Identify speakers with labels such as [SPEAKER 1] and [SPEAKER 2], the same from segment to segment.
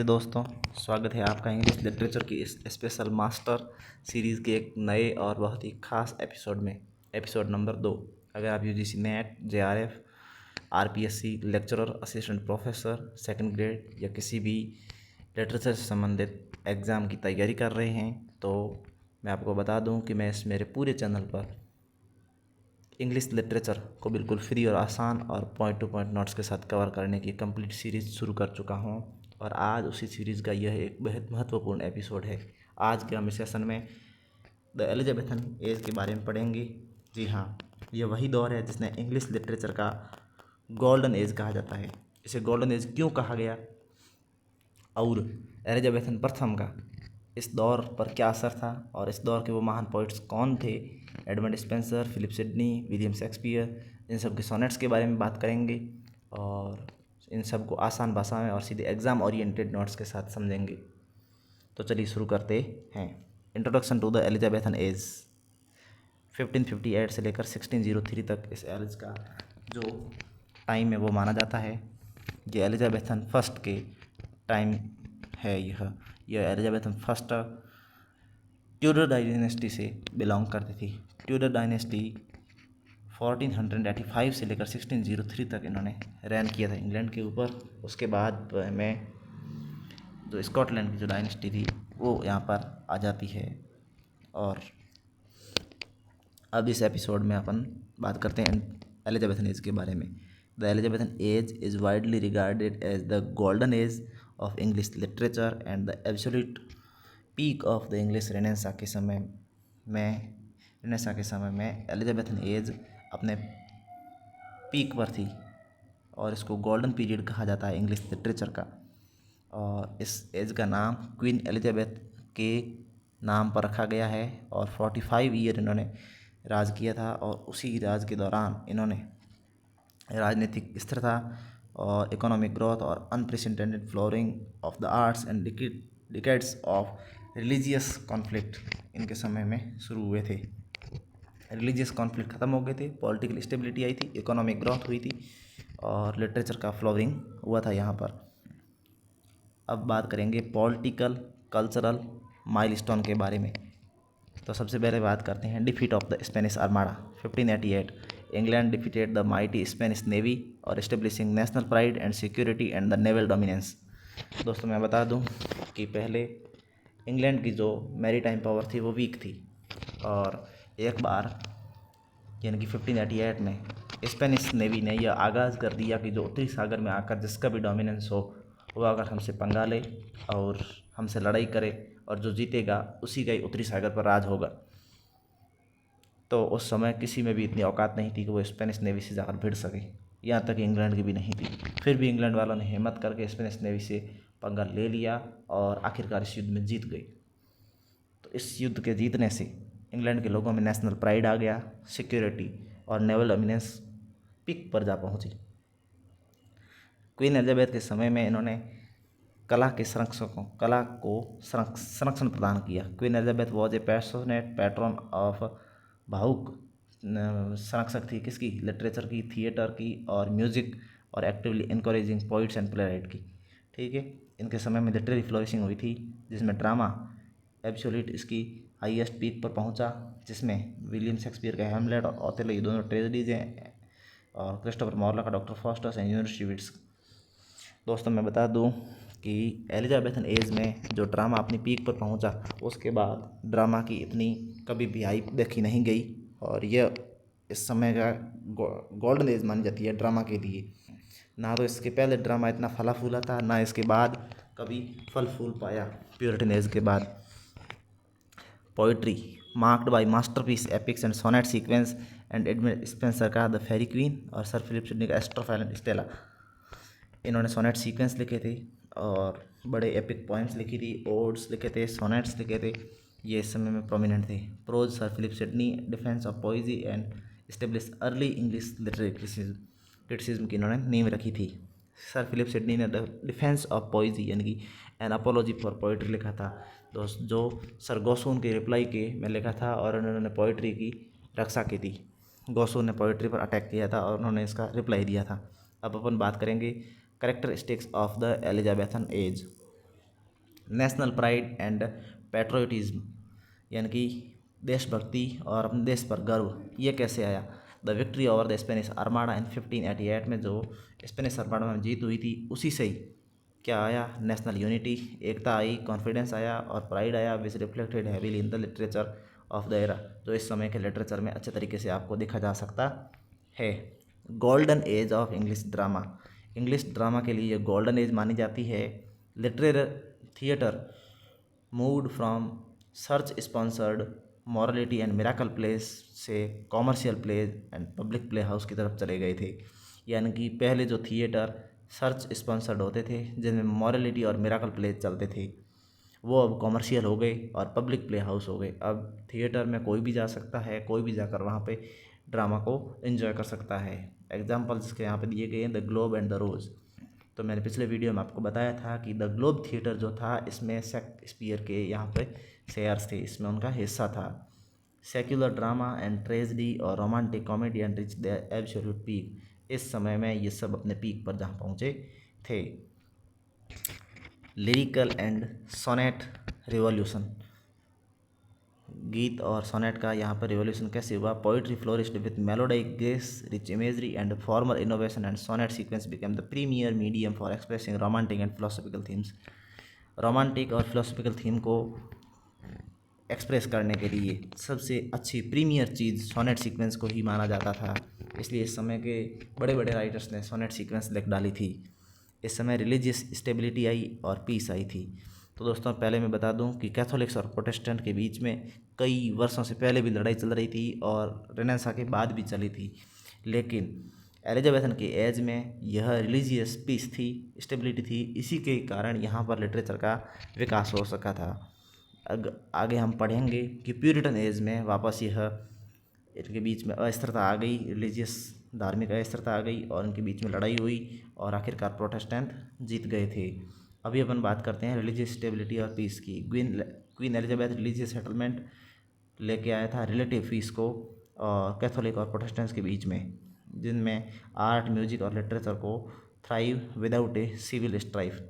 [SPEAKER 1] दोस्तों, स्वागत है आपका इंग्लिश लिटरेचर की इस स्पेशल मास्टर सीरीज़ के एक नए और बहुत ही ख़ास एपिसोड में, एपिसोड नंबर 2। अगर आप UGC net, JRF, RPSC lecturer, assistant professor, second grade या किसी भी लिटरेचर से संबंधित एग्ज़ाम की तैयारी कर रहे हैं, तो मैं आपको बता दूं कि मैं इस मेरे पूरे चैनल पर इंग्लिश लिटरेचर को बिल्कुल फ्री और आसान और पॉइंट टू पॉइंट नोट्स के साथ कवर करने की कंप्लीट सीरीज़ शुरू कर चुका हूं और आज उसी सीरीज़ का यह एक बेहद महत्वपूर्ण एपिसोड है। आज के हम इस सेशन में द एलिजाबेथन एज के बारे में पढ़ेंगे। जी हाँ, यह वही दौर है जिसने इंग्लिश लिटरेचर का गोल्डन एज कहा जाता है। इसे गोल्डन एज क्यों कहा गया और एलिजाबेथन प्रथम का इस दौर पर क्या असर था और इस दौर के वो महान पोइट्स कौन थे, Edmund Spenser, Philip Sidney, William Shakespeare, इन सब के सोनेट्स के बारे में बात करेंगे और इन सब को आसान भाषा में और सीधे एग्ज़ाम ओरिएंटेड नोट्स के साथ समझेंगे। तो चलिए शुरू करते हैं। Introduction to the Elizabethan age. 1558 से लेकर 1603 तक इस एज का जो टाइम है वो माना जाता है। ये एलिजाबेथन फर्स्ट के टाइम है। यह एलिजाबेथन फर्स्ट ट्यूडर डायनेस्टी से बिलोंग करती थी। ट्यूडर डायनेस्टी 1485 से लेकर 1603 तक इन्होंने रैन किया था इंग्लैंड के ऊपर। उसके बाद में जो स्कॉटलैंड की जो डायनेस्टी थी वो यहाँ पर आ जाती है। और अब इस एपिसोड में अपन बात करते हैं एलिजाबेथन एज के बारे में। The Elizabethan age is widely regarded as the golden age of English literature and the absolute peak of the English renaissance के समय में एलिजाबेथन एज अपने पीक पर थी और इसको गोल्डन पीरियड कहा जाता है इंग्लिश लिटरेचर का। और इस एज का नाम क्वीन एलिजाबेथ के नाम पर रखा गया है और 45 ईयर इन्होंने राज किया था और उसी राज के दौरान इन्होंने राजनीतिक स्थिरता और इकोनॉमिक ग्रोथ और unprecedented flooring of the arts and decades of religious conflict इनके समय में शुरू हुए थे। रिलीजियस कॉन्फ्लिक्ट ख़त्म हो गए थे, पॉलिटिकल स्टेबिलिटी आई थी, इकोनॉमिक ग्रोथ हुई थी और लिटरेचर का फ्लोरिंग हुआ था यहाँ पर। अब बात करेंगे पॉलिटिकल कल्चरल माइलस्टोन के बारे में। तो सबसे पहले बात करते हैं defeat of the Spanish Armada 1588। England defeated the mighty Spanish navy और establishing national pride and security and the naval dominance. दोस्तों मैं बता दूं कि पहले इंग्लैंड की जो मैरीटाइम पावर थी वो वीक थी और एक बार यानी कि 1588 में स्पेनिश नेवी ने यह आगाज़ कर दिया कि जो उत्तरी सागर में आकर जिसका भी डोमिनेंस हो वो अगर हमसे पंगा ले और हमसे लड़ाई करे और जो जीतेगा उसी का ही उत्तरी सागर पर राज होगा। तो उस समय किसी में भी इतनी औकात नहीं थी कि वो स्पेनिश नेवी से जाकर भिड़ सके, यहाँ तक इंग्लैंड की भी नहीं थी। फिर भी इंग्लैंड वालों ने हिम्मत करके स्पेनिश नेवी से पंगा ले लिया और आखिरकार इस युद्ध में जीत गई। तो इस युद्ध के जीतने से इंग्लैंड के लोगों में नेशनल प्राइड आ गया, सिक्योरिटी और नेवल डोमिनेंस पीक पर जा पहुंची। क्वीन एलिजाबेथ के समय में इन्होंने कला को संरक्षण प्रदान किया। Queen Elizabeth was a passionate pattern of भावुक संरक्षक थी किसकी, लिटरेचर की, थिएटर की और म्यूज़िक और actively encouraging poets and playwright की। ठीक है, इनके समय में लिटरेरी फ्लोरिशिंग हुई थी जिसमें ड्रामा एब्सोल्यूट इसकी हाईएस्ट पीक पर पहुंचा, जिसमें विलियम शेक्सपियर का हैमलेट और ओथेलो ये दोनों ट्रेजेडीज हैं और क्रिस्टोफर मार्लों का Doctor Faustus and university wits. दोस्तों मैं बता दूं कि एलिजाबेथन एज में जो ड्रामा अपनी पीक पर पहुंचा उसके बाद ड्रामा की इतनी कभी भी हाइप देखी नहीं गई और यह इस समय का गोल्डन एज मानी जाती है ड्रामा के लिए। ना तो इसके पहले ड्रामा इतना फला फूला था, ना इसके बाद कभी फल फूल पाया प्यूरिटन एज के बाद। Poetry marked by masterpiece epics and sonnet sequence and Edmund Spenser का द फेरी क्वीन और सर फिलिप सिडनी का एस्ट्रोफाइल एंड स्टेला। इन्होंने सोनेट सीक्वेंस लिखे थे और बड़े एपिक पोएम्स लिखी थी, ओड्स लिखे थे, सोनेट्स लिखे थे। ये इस समय में प्रोमिनेंट थे। Prose sir Philip Sidney defence of poesy and establish early English literary criticism की इन्होंने नींव रखी थी। सर फिलिप सिडनी ने द डिफेंस ऑफ पोइजी यानी कि एन अपोलॉजी फॉर पोइट्री लिखा था दोस्त, जो सर गॉसून के रिप्लाई के में लिखा था और उन्होंने पोइट्री की रक्षा की थी। गॉसून ने पोइट्री पर अटैक किया था और उन्होंने इसका रिप्लाई दिया था। अब अपन बात करेंगे characteristics of the Elizabethan as. National pride and patriotism, यानी कि देशभक्ति और अपने देश पर गर्व, ये कैसे आया। The victory over the Spanish Armada in 1588 में जो स्पेनिश आर्माडा में जीत हुई थी, उसी से ही क्या आया, नेशनल यूनिटी, एकता आई, कॉन्फिडेंस आया और प्राइड आया, which reflected heavily in the literature of the era, जो इस समय के लिटरेचर में अच्छे तरीके से आपको देखा जा सकता है। Golden age of English drama, English drama के लिए ये गोल्डन एज मानी जाती है। Literary theatre moved from church sponsored morality and miracle plays से commercial plays and public play house की तरफ चले गए थे। यानी कि पहले जो थिएटर सर्च स्पॉन्सर्ड होते थे, जिनमें मॉरलिटी और मिराकल प्लेज चलते थे, वो अब कॉमर्शियल हो गए और पब्लिक प्ले हाउस हो गए। अब थिएटर में कोई भी जा सकता है, कोई भी जाकर वहाँ पे ड्रामा को एंजॉय कर सकता है। एग्जाम्पल्स इसके यहाँ पे दिए गए हैं, द ग्लोब एंड द रोज़। तो मैंने पिछले वीडियो में आपको बताया था कि द ग्लोब थिएटर जो था, इसमें शेक्सपियर के यहाँ पे शेयर्स थे, इसमें उनका हिस्सा था। सेक्युलर ड्रामा एंड ट्रेजेडी और romantic comedy and rich the absolute peak, इस समय में ये सब अपने पीक पर जहाँ पहुँचे थे। लिरिकल एंड सोनेट रिवॉल्यूशन, गीत और सोनेट का यहाँ पर रिवॉल्यूशन कैसे हुआ। Poetry flourished with melodic grace, rich imagery and formal innovation and sonnet sequence became the premier medium for expressing romantic and philosophical themes. Romantic और फिलोसफिकल थीम को express करने के लिए सबसे अच्छी प्रीमियर चीज़ सोनेट सीक्वेंस को ही माना जाता था, इसलिए इस समय के बड़े बड़े राइटर्स ने सोनेट सीक्वेंस लिख डाली थी। इस समय रिलीजियस स्टेबिलिटी आई और पीस आई थी। तो दोस्तों, पहले मैं बता दूं कि कैथोलिक्स और प्रोटेस्टेंट के बीच में कई वर्षों से पहले भी लड़ाई चल रही थी और रेनेसां के बाद भी चली थी, लेकिन एलिजाबेथन के एज में यह रिलीजियस पीस थी, स्टेबिलिटी थी, इसी के कारण यहाँ पर लिटरेचर का विकास हो सका था। आगे हम पढ़ेंगे कि प्यूरिटन एज में वापस यह इनके बीच में अस्थिरता आ गई, रिलीजियस धार्मिक अस्थिरता आ गई और इनके बीच में लड़ाई हुई और आखिरकार प्रोटेस्टेंट जीत गए थे। अभी अपन बात करते हैं रिलीजियस स्टेबिलिटी और पीस की। क्वीन एलिजाबेथ रिलीजियस सेटलमेंट लेके आया था, रिलेटिव पीस को कैथोलिक और प्रोटेस्टेंट्स के बीच में, जिनमें आर्ट, म्यूजिक और लिटरेचर को thrive without a civil strife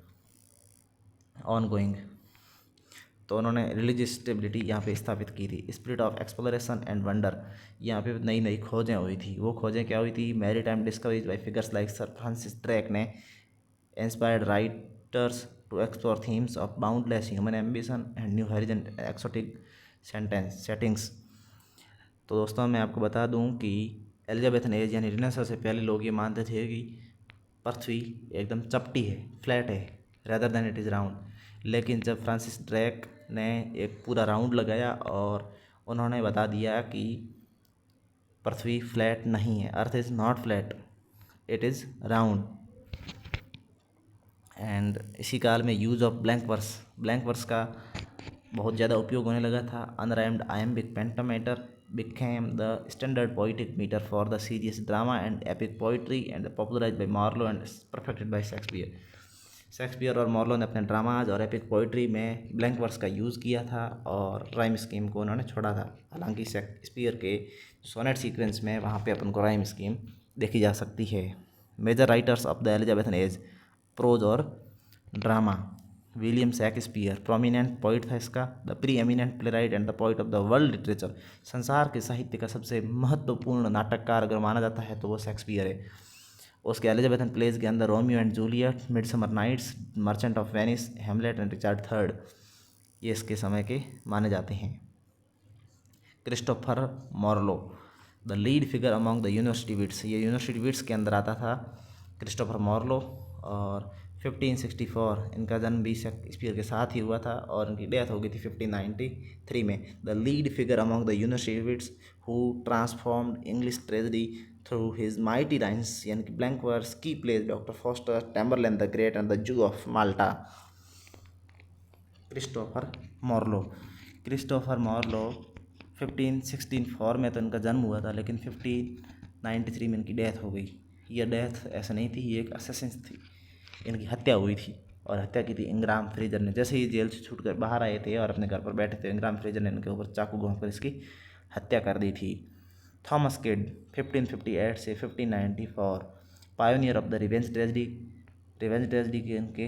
[SPEAKER 1] ongoing. तो उन्होंने रिलीजियस स्टेबिलिटी यहाँ पे स्थापित की थी। Spirit of exploration and wonder, यहाँ पे नई नई खोजें हुई थी। वो खोजें क्या हुई थी, maritime discoveries by figures like sir Francis Drake ने inspired writers to explore themes of boundless human ambition and new horizon exotic settings. तो दोस्तों, मैं आपको बता दूं कि एलिजाबेथन एज यानी रिनेसां से पहले लोग ये मानते थे कि पृथ्वी एकदम चपटी है, फ्लैट है, rather than it is round. लेकिन जब फ्रांसिस ड्रेक ने एक पूरा राउंड लगाया और उन्होंने बता दिया कि पृथ्वी फ्लैट नहीं है, earth is not flat, it is round. And इसी काल में यूज़ ऑफ ब्लैंक वर्स का बहुत ज़्यादा उपयोग होने लगा था। Unrhymed iambic pentameter became the standard poetic meter for the serious drama and epic poetry and popularized by Marlowe and perfected by Shakespeare। Shakespeare और मार्लो ने अपने ड्रामाज और एपिक पोइट्री में ब्लैंक वर्स का यूज़ किया था और rhyme scheme को उन्होंने छोड़ा था। हालांकि शेक्सपियर के सोनेट सीक्वेंस में वहाँ पे अपन को राइम स्कीम देखी जा सकती है। Major writers of the Elizabethan age, prose और drama. William Shakespeare prominent poet था इसका, the preeminent playwright and the poet of the world literature. संसार के साहित्य का सबसे महत्वपूर्ण नाटककार अगर माना जाता है तो वो शेक्सपियर है। उसके एलिजाबेथन प्लेज के अंदर Romeo and Juliet, Midsummer Night's, Merchant of Venice, Hamlet and Richard III, ये इसके समय के माने जाते हैं। Christopher Marlowe, the lead figure among the university wits, ये यूनिवर्सिटी विट्स के अंदर आता था क्रिस्टोफर मार्लो। और 1564 इनका जन्म भी शेक्सपियर के साथ ही हुआ था और इनकी डेथ हो गई थी 1593 में। The lead figure among the university wits who transformed English tragedy through his mighty rhymes, यानी कि ब्लैंक वर्स की plays doctor Faustus, Tamburlaine the great and the Jew of Malta. Christopher Marlowe 1564 में तो इनका जन्म हुआ था, लेकिन 1593 में इनकी डेथ हो गई। यह डेथ ऐसा नहीं थी, ये एक असेसिन थी, इनकी हत्या हुई थी और हत्या की थी इंग्राम फ्रेजर ने। जैसे ही जेल से छूट कर बाहर आए थे और अपने घर पर बैठे थे, इंग्राम फ्रेजर ने इनके ऊपर चाकू घोंप कर इसकी हत्या कर दी थी। थॉमस किड 1558 से 1594 pioneer of the revenge tragedy के इनके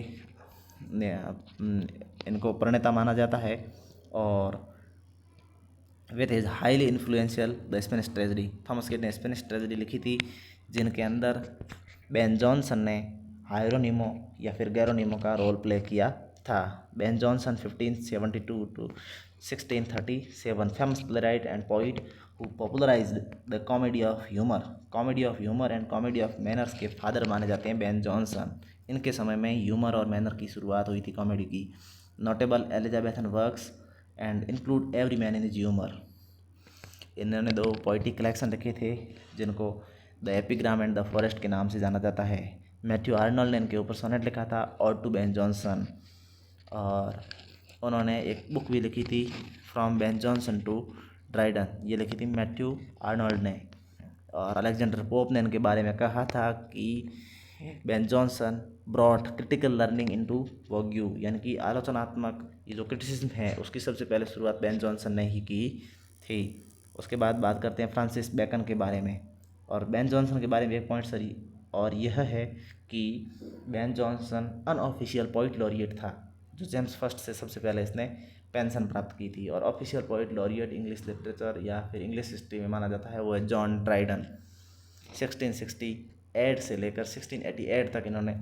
[SPEAKER 1] इनको प्रणेता माना जाता है। और with is highly influential the Spanish tragedy, Thomas kid ने स्पेनिश ट्रेजडी लिखी थी, जिनके अंदर बेन जॉनसन ने हायरोनिमो या फिर गैरोनिमो का रोल प्ले किया था। Ben Jonson 1572 to 1637, famous playwright and poet who popularised the comedy of humour and comedy of manners के फादर माने जाते हैं बेन जॉनसन। इनके समय में ह्यूमर और मैनर की शुरुआत हुई थी कॉमेडी की। Notable Elizabethan works and include every man in is humour. इन्होंने 2 पोइटिक कलेक्शन लिखे थे, जिनको the epigram and the forest के नाम से जाना जाता है। मैथ्यू आर्नल्ड ने इनके ऊपर सोनेट लिखा था, और टू बेन जॉनसन। और उन्होंने एक बुक भी लिखी थी, from Ben Jonson to Dryden, ये लिखी थी मैथ्यू आर्नल्ड ने। और अलेक्जेंडर पोप ने इनके बारे में कहा था कि Ben Jonson brought critical learning into vogue, यानी कि आलोचनात्मक ये जो क्रिटिसिज्म है उसकी सबसे पहले शुरुआत बेन जॉनसन ने ही की थी। उसके बाद बात करते हैं फ्रांसिस बेकन के बारे में। और बेन जॉनसन के बारे में एक पॉइंट सरी और यह है कि Ben Johnson unofficial poet laureate था, जो जेम्स फर्स्ट से सबसे पहले इसने पेंशन प्राप्त की थी। और official poet laureate English literature या फिर इंग्लिश हिस्ट्री में माना जाता है वो है जॉन ड्राइडन। 1668 से लेकर 1688 तक इन्होंने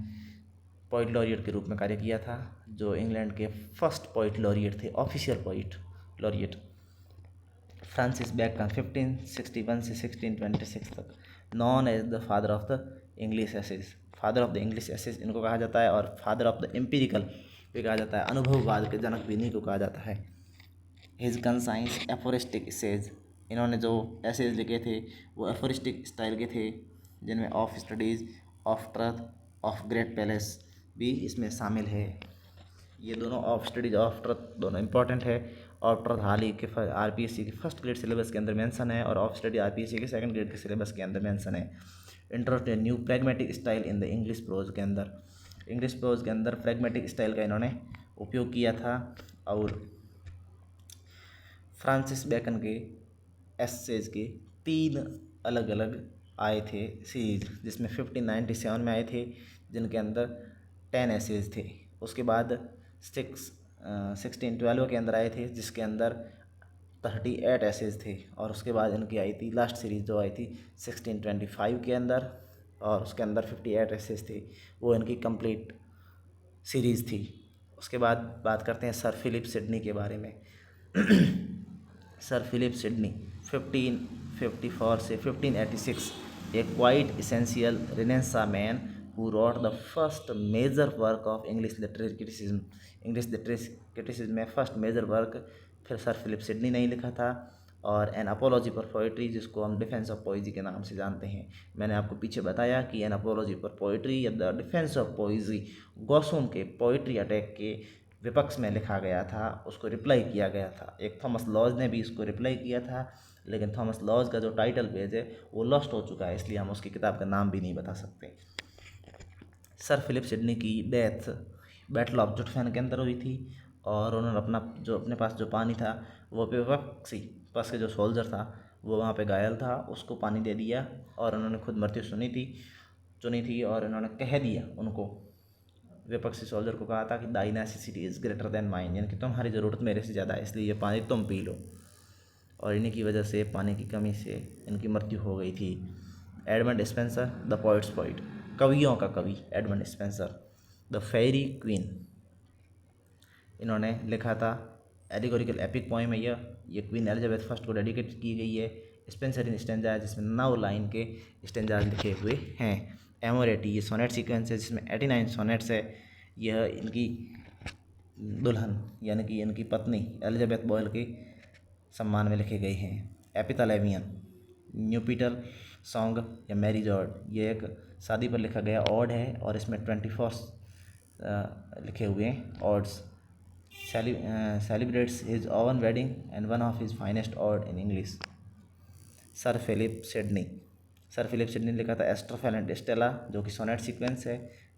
[SPEAKER 1] पोइट लॉरिएट के रूप में कार्य किया था, जो इंग्लैंड के फर्स्ट पोइट लॉरिएट थे, official poet laureate. Francis Bacon 1561 से 1626 तक, known as the father of the English essays, father of the English essays इनको कहा जाता है। और फादर ऑफ द एम्पिरिकल भी कहा जाता है, अनुभववाद के जनक भी इन्हीं को कहा जाता है। हिज कंसाइंस एफोरिस्टिक एसेज, इन्होंने जो एसेज लिखे थे वो एफोरिस्टिक स्टाइल के थे, जिनमें of studies, of truth, of great palace भी इसमें शामिल है। ये दोनों ऑफ स्टडीज ऑफ ट्रथ दोनों इंपॉर्टेंट है। ऑफ ट्रथ हाल ही के आरपीएससी के फर्स्ट ग्रेड सिलेबस के अंदर मेंशन है, और ऑफ स्टडी आरपीएससी के सेकंड ग्रेड के सिलेबस के अंदर मेंशन है। Introduction to new pragmatic style in the English prose के अंदर, इंग्लिश प्रोज के अंदर प्रैग्मेटिक स्टाइल का इन्होंने उपयोग किया था। और फ्रांसिस बेकन के एसेज के 3 अलग अलग आए थे सीरीज, जिसमें 1597 में आए थे, जिनके अंदर 10 एसेज थे। उसके बाद 1612 के अंदर आए थे, जिसके अंदर 38 एसेज थे। और उसके बाद इनकी आई थी लास्ट सीरीज़ जो आई थी 1625 के अंदर, और उसके अंदर 58 एसेज थे, वो इनकी कंप्लीट सीरीज़ थी। उसके बाद बात करते हैं सर फिलिप सिडनी के बारे में। सर फिलिप सिडनी 1554 से 1586, a quite essential renaissance man who wrote the first major work of English literature criticism. English literature criticism में फर्स्ट मेजर वर्क फिर सर फिलिप सिडनी ने ही लिखा था। और एन अपोलॉजी फॉर पोइट्री, जिसको हम डिफेंस ऑफ पोइजी के नाम से जानते हैं। मैंने आपको पीछे बताया कि एन अपोलॉजी फॉर पोइट्री या द डिफेंस ऑफ पोइजी गॉसुम के पोइट्री अटैक के विपक्ष में लिखा गया था, उसको रिप्लाई किया गया था। एक थॉमस लॉज ने भी इसको रिप्लाई किया था, लेकिन थॉमस लॉज का जो टाइटल पेज है वो लॉस्ट हो चुका है, इसलिए हम उसकी किताब का नाम भी नहीं बता सकते। सर फिलिप सिडनी की डेथ बैटल ऑफ जुटफेन के अंदर हुई थी, और उन्होंने अपने पास जो पानी था वो विपक्षी पास के जो सोल्जर था वो वहाँ पे घायल था, उसको पानी दे दिया, और उन्होंने खुद मृत्यु चुनी थी। और उन्होंने कह दिया, उनको विपक्षी सोल्जर को कहा था कि thy necessity is greater than mine, यानी कि तुम्हारी ज़रूरत मेरे से ज़्यादा है, इसलिए ये पानी तुम पी लो। और इन्हीं की वजह से पानी की कमी से इनकी मृत्यु हो गई थी। Edmund Spenser the poet's poet, कवियों का कवि Edmund Spenser. The Faerie Queene, इन्होंने लिखा था, एलिगोरिकल एपिक पोएम है ये क्वीन एलिजाबेथ फर्स्ट को डेडिकेट की गई है। स्पेंसर इन स्टेंजा है, जिसमें 9 लाइन के स्टेंजाज लिखे हुए हैं। एमोरेटी, ये सोनेट सीक्वेंस है जिसमें 89 सोनेट्स है। यह इनकी दुल्हन यानी कि इनकी पत्नी एलिजाबेथ बॉयल के सम्मान में लिखे गए हैं। एपिथालेमियन, न्यूपिटर सॉन्ग या मैरिज ऑड, ये एक शादी पर लिखा गया ऑड है, और इसमें 24 लिखे हुए हैं odds. celebrates his own wedding and one of his finest ode in English. Sir Philip Sidney लिखा था एस्ट्रोफेल एंड स्टेला, जो कि सोनेट सीक्वेंस है।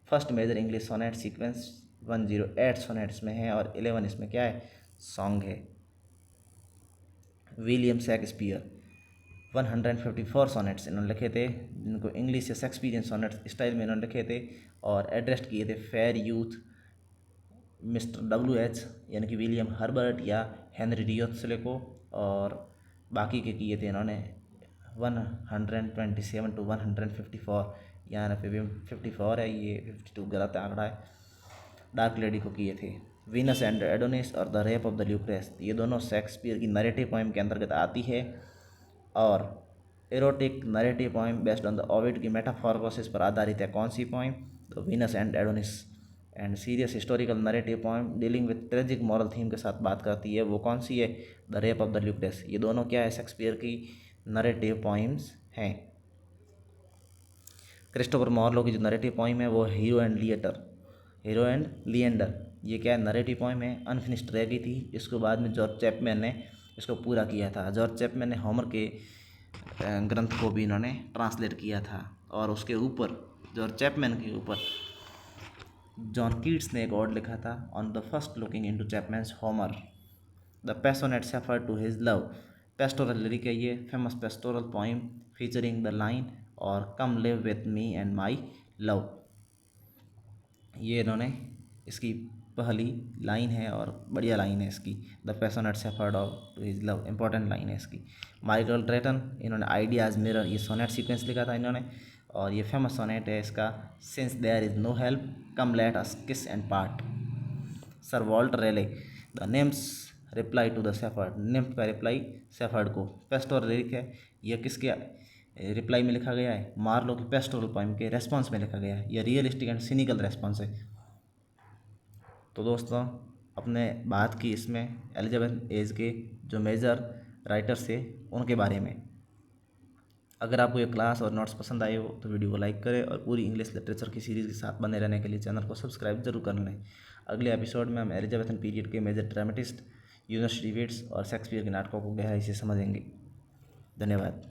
[SPEAKER 1] First major English sonnet sequence 108 sonnets में है, और 11 इसमें क्या है, सॉन्ग है। विलियम शेक्सपियर 154 सोनेट्स इन्होंने लिखे थे, जिनको इंग्लिश या शेक्सपियरियन सोनेट्स स्टाइल में इन्होंने लिखे थे, और एड्रेस्ड किए थे फेयर यूथ मिस्टर WH यानी कि विलियम हर्बर्ट या हेनरी रियोत्सले को, और बाकी के किए थे इन्होंने 127 to 154, यहाँ पे भी 54 है, ये 52 गलत आंकड़ा है, डार्क लेडी को किए थे। वीनस एंड एडोनिस और the rape of the Lucrece, ये दोनों शेक्सपियर की नरेटिव पोइम के अंतर्गत आती है, और erotic narrative poem based on the Ovid की मेटाफॉरकोसिस पर आधारित है। कौन सी पोइम? तो Venus and Adonis. And serious historical narrative poem dealing with tragic moral theme के साथ बात करती है, वो कौन सी है? The rape of the Lucrece. ये दोनों क्या है? शेक्सपियर की नरेटिव पोइम्स हैं। क्रिस्टोफर मार्लो की जो नरेटिव पोइम है वो हीरो एंड लिएंडर, ये क्या है? नरेटिव पोइम है, अनफिनिश्ड रह गई थी, इसको बाद में जॉर्ज चैपमैन ने इसको पूरा किया था। जॉर्ज चैपमैन ने होमर के ग्रंथ को भी इन्होंने ट्रांसलेट किया था, और उसके ऊपर जॉर्ज चैपमैन के ऊपर जॉन कीट्स ने एक ऑड लिखा था, on the first looking into Chapman's Homer the passionate shepherd to his love. Pastoral lyric है ये, famous pastoral poem featuring the line और come live with me and my love. ये इन्होंने इसकी पहली लाइन है और बढ़िया लाइन है इसकी, the passionate shepherd of to his love, important line है इसकी। माइकल ड्रेटन, इन्होंने आइडियाज़ मिरर ये सोनेट सीक्वेंस लिखा था इन्होंने, और ये फेमस सोनेट है इसका, since there is no help come let us kiss and part. Sir Walter Raleigh, the nymph's reply to the shepherd, nymph का रिप्लाई शेफर्ड को। पेस्टोरल लिरिक है, यह किसके रिप्लाई में लिखा गया है? मार्लो की पेस्टोरल पोइम के रेस्पॉन्स में लिखा गया है, यह रियलिस्टिक एंड सिनिकल रेस्पॉन्स है। तो दोस्तों अपने बात की इसमें एलिजाबेथ एज के जो मेजर राइटर्स थे उनके बारे में। अगर आपको ये क्लास और नोट्स पसंद आए हो तो वीडियो को लाइक करें, और पूरी इंग्लिश लिटरेचर की सीरीज़ के साथ बने रहने के लिए चैनल को सब्सक्राइब जरूर कर लें। अगले एपिसोड में हम एलिजाबेथन पीरियड के मेजर ड्रामेटिस्ट, यूनिवर्सिटी वेट्स और शेक्सपियर के नाटकों को गहराई से समझेंगे। धन्यवाद।